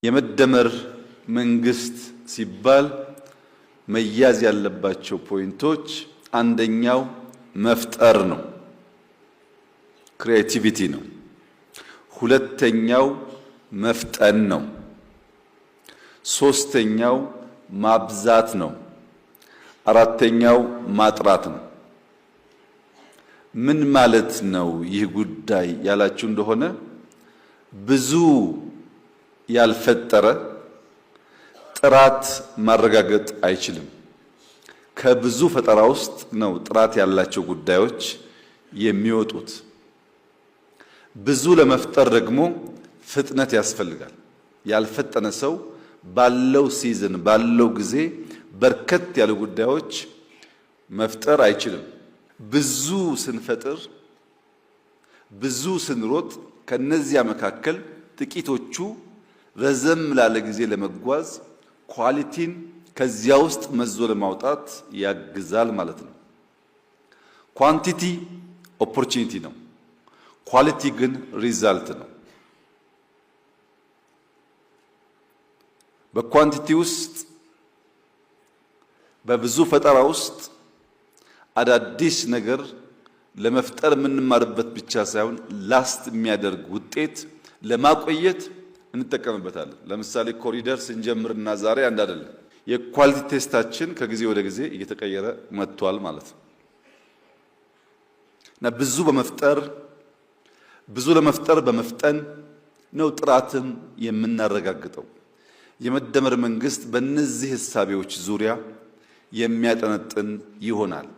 የመደመር መንግስት ሲባል መያዝ ያለባቸው ፖይንቶች አንደኛው መፍጠር ነው፣ ክሪኤቲቪቲ ነው። ሁለተኛው መፍጠን ነው። ሶስተኛው ማብዛት ነው። አራተኛው ማጥራት ነው። ምን ማለት ነው ይህ ጉዳይ ያላችሁ እንደሆነ ብዙ ያልፈጠረ ጥራት ማረጋገጥ አይችልም። ከብዙ ፈጠራ ውስጥ ነው ጥራት ያላቸው ጉዳዮች የሚወጡት። ብዙ ለመፍጠር ደግሞ ፍጥነት ያስፈልጋል። ያልፈጠነ ሰው ባለው ሲዝን ባለው ጊዜ በርከት ያሉ ጉዳዮች መፍጠር አይችልም። ብዙ ስንፈጥር ብዙ ስንሮጥ ከነዚያ መካከል ጥቂቶቹ ረዘም ላለ ጊዜ ለመጓዝ ኳሊቲን ከዚያ ውስጥ መዞ ለማውጣት ያግዛል ማለት ነው። ኳንቲቲ ኦፖርቹኒቲ ነው፣ ኳሊቲ ግን ሪዛልት ነው። በኳንቲቲ ውስጥ በብዙ ፈጠራ ውስጥ አዳዲስ ነገር ለመፍጠር የምንማርበት ብቻ ሳይሆን ላስት የሚያደርግ ውጤት ለማቆየት እንጠቀምበታለን። ለምሳሌ ኮሪደር ስንጀምርና ዛሬ አንድ አይደለም። የኳሊቲ ቴስታችን ከጊዜ ወደ ጊዜ እየተቀየረ መጥቷል ማለት ነው እና ብዙ ለመፍጠር በመፍጠን ነው ጥራትን የምናረጋግጠው። የመደመር መንግስት በእነዚህ ህሳቤዎች ዙሪያ የሚያጠነጥን ይሆናል።